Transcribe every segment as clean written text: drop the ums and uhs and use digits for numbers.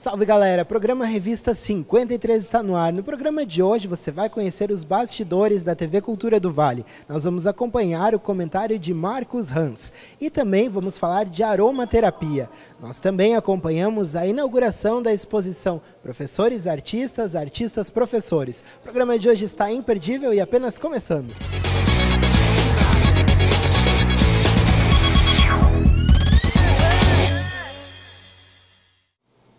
Salve galera, programa Revista 53 está no ar. No programa de hoje você vai conhecer os bastidores da TV Cultura do Vale. Nós vamos acompanhar o comentário de Marcos Hans e também vamos falar de aromaterapia. Nós também acompanhamos a inauguração da exposição Professores Artistas, Artistas Professores. O programa de hoje está imperdível e apenas começando.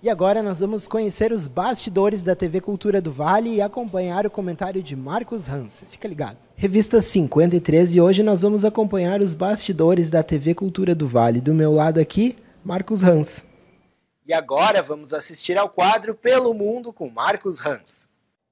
E agora nós vamos conhecer os bastidores da TV Cultura do Vale e acompanhar o comentário de Marcos Hans. Fica ligado. Revista 53 e hoje nós vamos acompanhar os bastidores da TV Cultura do Vale. Do meu lado aqui, Marcos Hans. E agora vamos assistir ao quadro Pelo Mundo com Marcos Hans.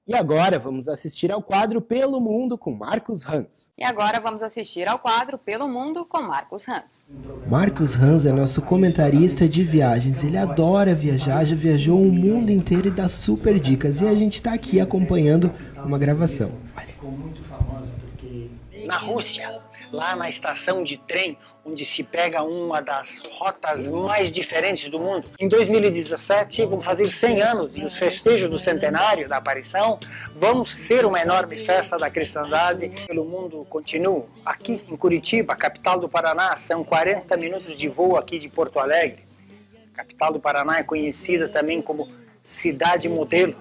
E agora vamos assistir ao quadro Pelo Mundo com Marcos Hans. E agora vamos assistir ao quadro Pelo Mundo com Marcos Hans. Marcos Hans é nosso comentarista de viagens. Ele adora viajar, já viajou o mundo inteiro e dá super dicas. E a gente está aqui acompanhando uma gravação. Ficou muito famosa porque na Rússia, lá na estação de trem, onde se pega uma das rotas mais diferentes do mundo. Em 2017, vão fazer 100 anos e os festejos do centenário da aparição vão ser uma enorme festa da cristandade pelo mundo continuo. Aqui em Curitiba, capital do Paraná, são 40 minutos de voo aqui de Porto Alegre. A capital do Paraná é conhecida também como cidade modelo,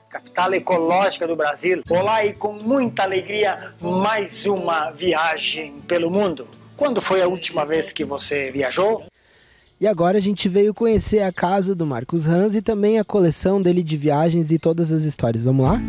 capital ecológica do Brasil. Olá e com muita alegria, mais uma viagem pelo mundo. Quando foi a última vez que você viajou? E agora a gente veio conhecer a casa do Marcos Hans e também a coleção dele de viagens e todas as histórias. Vamos lá?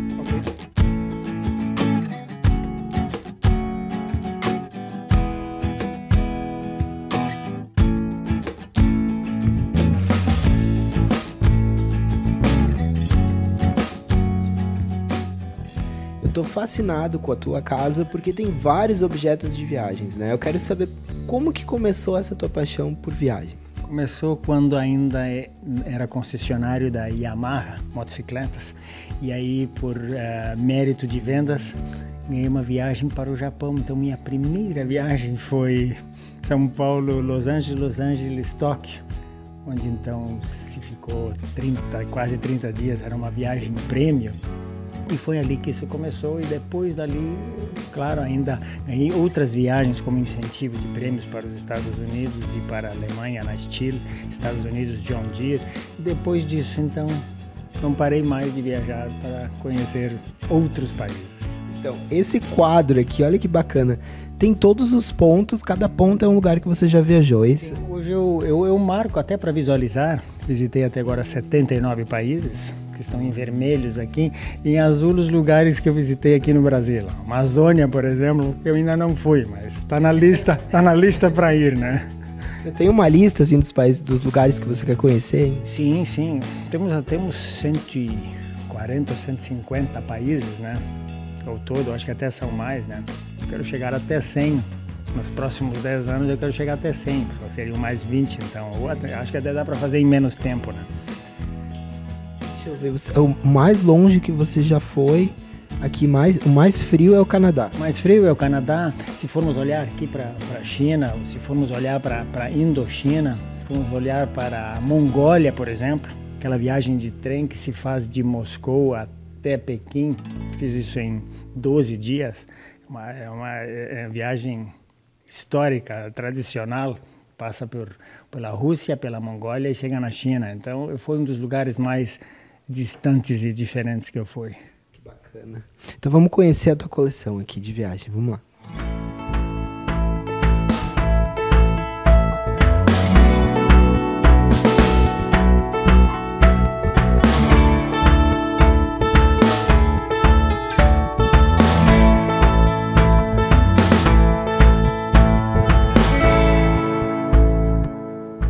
Estou fascinado com a tua casa porque tem vários objetos de viagens, né? Eu quero saber como que começou essa tua paixão por viagem. começou quando ainda era concessionário da Yamaha motocicletas, e aí por mérito de vendas ganhei uma viagem para o Japão. Então minha primeira viagem foi São Paulo, Los Angeles, Tóquio, onde então se ficou quase 30 dias. Era uma viagem premium. E foi ali que isso começou, e depois dali, claro, ainda ganhei outras viagens como incentivo de prêmios para os Estados Unidos e para a Alemanha, na Steel, Estados Unidos, John Deere. E depois disso, então, não parei mais de viajar para conhecer outros países. Então, esse quadro aqui, olha que bacana, tem todos os pontos, cada ponto é um lugar que você já viajou, é isso? Hoje eu marco até para visualizar. Visitei até agora 79 países, que estão em vermelhos aqui, e em azul os lugares que eu visitei aqui no Brasil. A Amazônia, por exemplo, eu ainda não fui, mas está na lista para ir, né? Você tem uma lista assim dos países, dos lugares que você quer conhecer, hein? Sim. Temos 140 ou 150 países, né? Ao todo, acho que até são mais, né? Eu quero chegar até 100. Nos próximos 10 anos eu quero chegar até 100, só seriam mais 20, então acho que até dá para fazer em menos tempo, né? Deixa eu ver, o mais longe que você já foi, aqui o mais frio é o Canadá. O mais frio é o Canadá. Se formos olhar aqui para a China, ou se formos olhar para a Indochina, se formos olhar para a Mongólia, por exemplo, aquela viagem de trem que se faz de Moscou até Pequim, fiz isso em 12 dias, é uma viagem histórica, tradicional, passa pela Rússia, pela Mongólia e chega na China. Então, foi um dos lugares mais distantes e diferentes que eu fui. Que bacana. Então, vamos conhecer a tua coleção aqui de viagem. Vamos lá.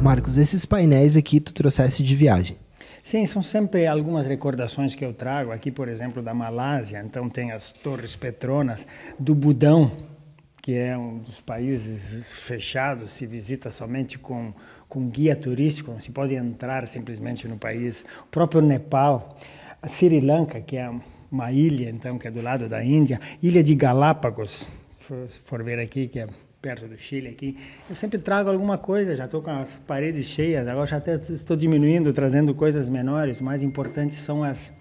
Marcos, esses painéis aqui tu trouxesse de viagem. Sim, são sempre algumas recordações que eu trago. Aqui, por exemplo, da Malásia, então tem as Torres Petronas, do Budão, que é um dos países fechados, se visita somente com guia turístico, não se pode entrar simplesmente no país. O próprio Nepal, a Sri Lanka, que é uma ilha, então, que é do lado da Índia, Ilha de Galápagos, se for ver aqui, que é perto do Chile aqui, eu sempre trago alguma coisa, já estou com as paredes cheias, agora já até estou diminuindo, trazendo coisas menores. O mais importante são as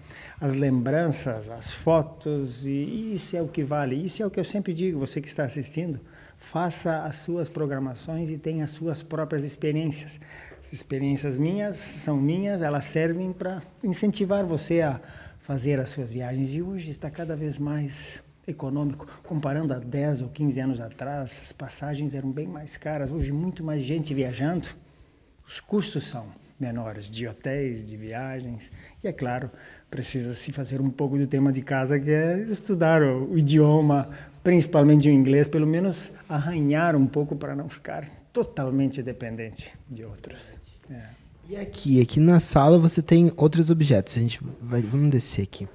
lembranças, as fotos, e isso é o que vale. Isso é o que eu sempre digo, você que está assistindo, faça as suas programações e tenha as suas próprias experiências. As experiências minhas são minhas, elas servem para incentivar você a fazer as suas viagens. E hoje está cada vez mais econômico. Comparando a 10 ou 15 anos atrás, as passagens eram bem mais caras. Hoje, muito mais gente viajando. Os custos são menores de hotéis, de viagens. E, é claro, precisa-se fazer um pouco do tema de casa, que é estudar o idioma, principalmente o inglês, pelo menos arranhar um pouco para não ficar totalmente dependente de outros. E aqui na sala você tem outros objetos. Vamos descer aqui.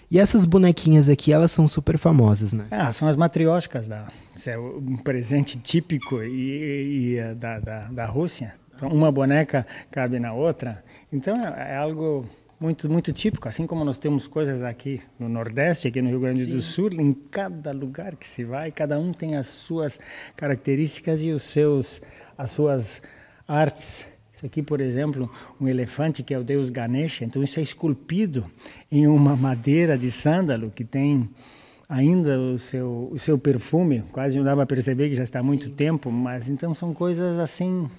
E essas bonequinhas aqui, elas são super famosas, né? São as matrioshkas. Isso é um presente típico da Rússia. Então, uma boneca cabe na outra. Então, é algo muito, muito típico. Assim como nós temos coisas aqui no Nordeste, aqui no Rio Grande do Sul, em cada lugar que se vai, cada um tem as suas características e as suas artes. Isso aqui, por exemplo, um elefante que é o deus Ganesha. Então, isso é esculpido em uma madeira de sândalo que tem ainda o seu perfume. Quase não dá para perceber que já está há muito tempo, mas então são coisas assim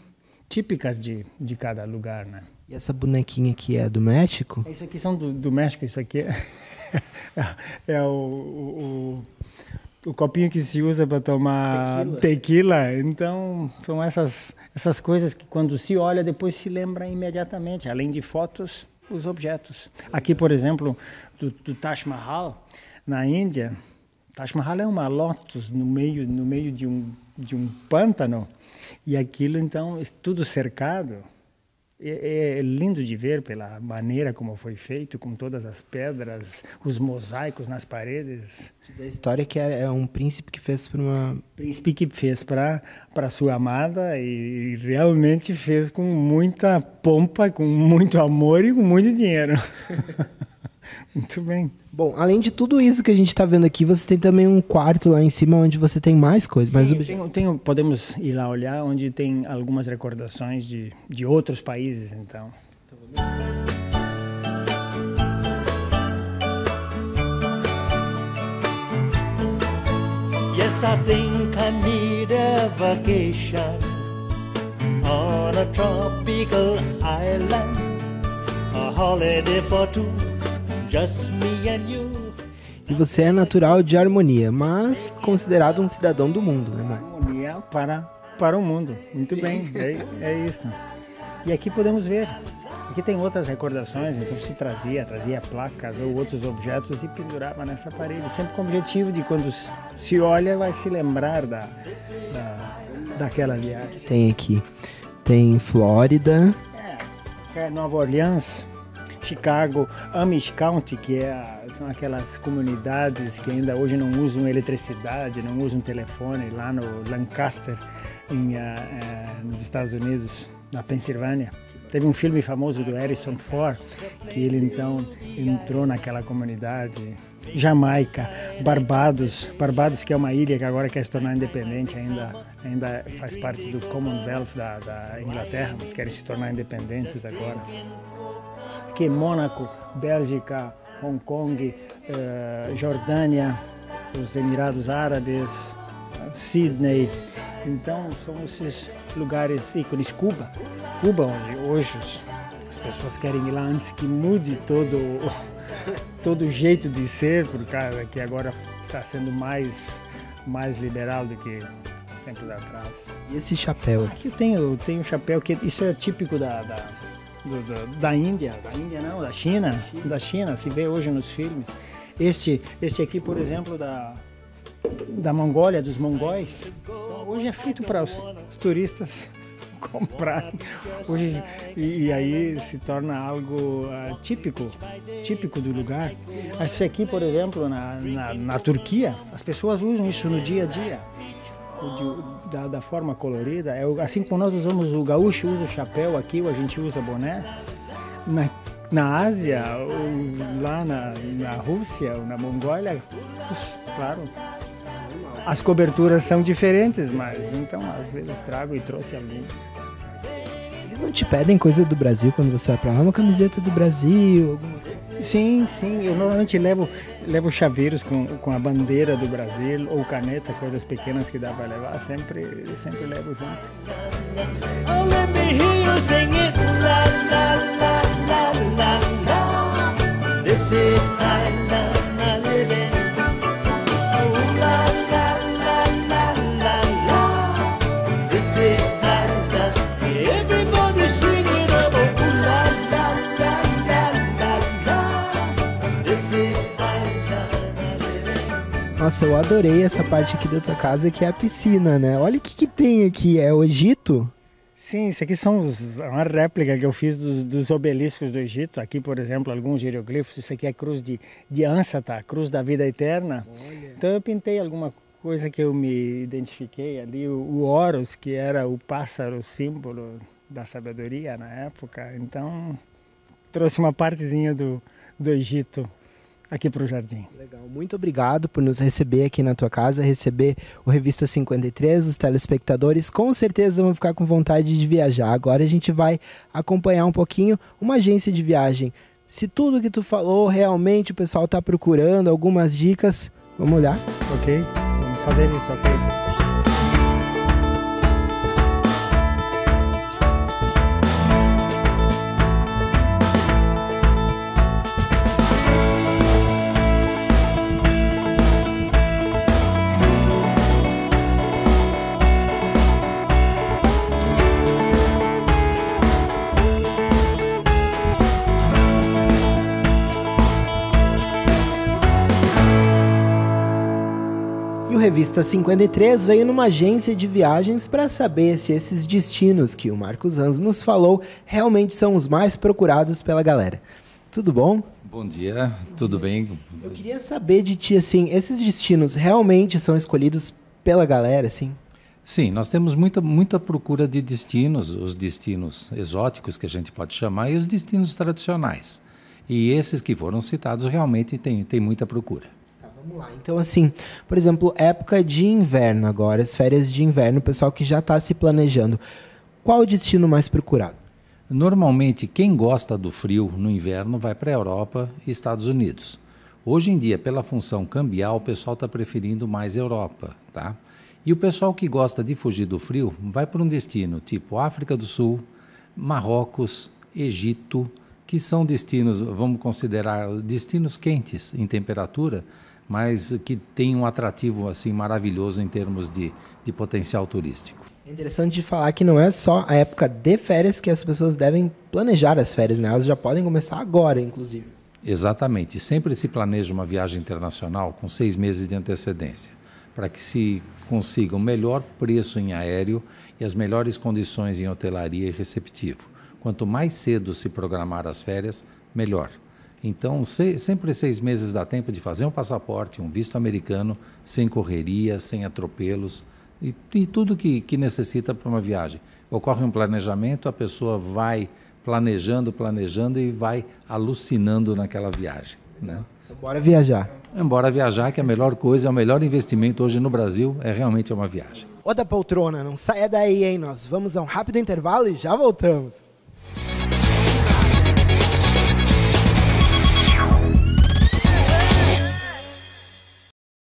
típicas de cada lugar, né? E essa bonequinha aqui é do México? Isso aqui são do México. Isso aqui é o copinho que se usa para tomar tequila. Então, são essas coisas que quando se olha, depois se lembra imediatamente. Além de fotos, os objetos. Aqui, por exemplo, do Taj Mahal, na Índia. Taj Mahal é uma lótus no meio de um pântano. E aquilo, então, tudo cercado. É lindo de ver pela maneira como foi feito, com todas as pedras, os mosaicos nas paredes. A história que é um príncipe que fez para uma... Príncipe que fez para sua amada e realmente fez com muita pompa, com muito amor e com muito dinheiro. Muito bem. Bom, além de tudo isso que a gente está vendo aqui, você tem também um quarto lá em cima onde você tem mais coisas. Mais podemos ir lá olhar, onde tem algumas recordações de outros países, então. Yes, I think I need a vacation on a tropical island, a holiday for two. Just me and you. E você é natural de Harmonia, mas considerado um cidadão do mundo, né, Mário? Harmonia para o mundo. Muito bem, é isso. E aqui podemos ver. Aqui tem outras recordações, então se trazia placas ou outros objetos e pendurava nessa parede, sempre com o objetivo de quando se olha, vai se lembrar daquela viagem. Tem Flórida. Nova Orleans. Chicago, Amish County, que são aquelas comunidades que ainda hoje não usam eletricidade, não usam telefone, lá no Lancaster, nos Estados Unidos, na Pensilvânia. Teve um filme famoso do Harrison Ford, que ele então entrou naquela comunidade. Jamaica, Barbados, que é uma ilha que agora quer se tornar independente, ainda faz parte do Commonwealth da Inglaterra, mas querem se tornar independentes agora. Aqui Mônaco, Bélgica, Hong Kong, Jordânia, os Emirados Árabes, Sydney. Então são esses lugares ícones. Cuba, onde hoje as pessoas querem ir lá antes que mude todo o jeito de ser, por causa que agora está sendo mais liberal do que tempos atrás. E esse chapéu? Aqui eu tenho um chapéu que isso é típico da Índia, da China, se vê hoje nos filmes. Este aqui, por exemplo, da Mongólia, dos mongóis, hoje é feito para os turistas comprar. Hoje, e aí se torna algo típico do lugar. Esse aqui, por exemplo, na Turquia, as pessoas usam isso no dia a dia. Da forma colorida, assim como nós usamos, o gaúcho usa o chapéu, aqui a gente usa boné. Na Ásia, lá na Rússia, ou na Mongólia, claro, as coberturas são diferentes, mas então às vezes trago e trouxe alguns. Eles não te pedem coisa do Brasil quando você vai pra lá? Uma camiseta do Brasil, alguma coisa? Sim, eu normalmente levo chaveiros com a bandeira do Brasil ou caneta, coisas pequenas que dá para levar, sempre levo junto. Oh, let me hear you sing it, la la la la la la. This is Thailand living. Oh, la la la la la la. This is Thailand. Everybody sing it up. Oh, la la la la la la. This is Thailand living. Nossa, eu adorei essa parte aqui da tua casa, que é a piscina, né? Olha o que tem aqui, é o Egito? Sim, isso aqui são uma réplica que eu fiz dos obeliscos do Egito. Aqui, por exemplo, alguns hieroglifos. Isso aqui é a cruz de Ansata, a cruz da vida eterna. Olha. Então eu pintei alguma coisa que eu me identifiquei ali. O Horus, que era o pássaro símbolo da sabedoria na época. Então trouxe uma partezinha do Egito aqui para o jardim. Legal, muito obrigado por nos receber aqui na tua casa, receber o Revista 53, os telespectadores com certeza vão ficar com vontade de viajar. Agora a gente vai acompanhar um pouquinho uma agência de viagem. Se tudo que tu falou realmente o pessoal está procurando, algumas dicas, vamos olhar? Ok, vamos fazer isso, ok? Revista 53 veio numa agência de viagens para saber se esses destinos que o Marcos Hans nos falou realmente são os mais procurados pela galera. Tudo bom? Bom dia, tudo bem? Eu queria saber de ti, assim, esses destinos realmente são escolhidos pela galera, assim? Sim, nós temos muita procura de destinos, os destinos exóticos que a gente pode chamar e os destinos tradicionais. E esses que foram citados realmente tem muita procura. Vamos lá, então assim, por exemplo, época de inverno agora, as férias de inverno, o pessoal que já está se planejando, qual o destino mais procurado? Normalmente, quem gosta do frio no inverno vai para a Europa e Estados Unidos. Hoje em dia, pela função cambial, o pessoal está preferindo mais Europa, tá? E o pessoal que gosta de fugir do frio vai para um destino tipo África do Sul, Marrocos, Egito, que são destinos, vamos considerar, destinos quentes em temperatura, mas que tem um atrativo assim maravilhoso em termos de potencial turístico. É interessante de falar que não é só a época de férias que as pessoas devem planejar as férias, né? Elas já podem começar agora, inclusive. Exatamente. Sempre se planeja uma viagem internacional com 6 meses de antecedência, para que se consiga o melhor preço em aéreo e as melhores condições em hotelaria e receptivo. Quanto mais cedo se programar as férias, melhor. Então, sempre 6 meses dá tempo de fazer um passaporte, um visto americano, sem correria, sem atropelos e tudo que necessita para uma viagem. Ocorre um planejamento, a pessoa vai planejando e vai alucinando naquela viagem, né? Bora viajar. Embora viajar, que a melhor coisa, o melhor investimento hoje no Brasil é realmente uma viagem. Ô da poltrona, não saia daí, hein? Nós vamos a um rápido intervalo e já voltamos.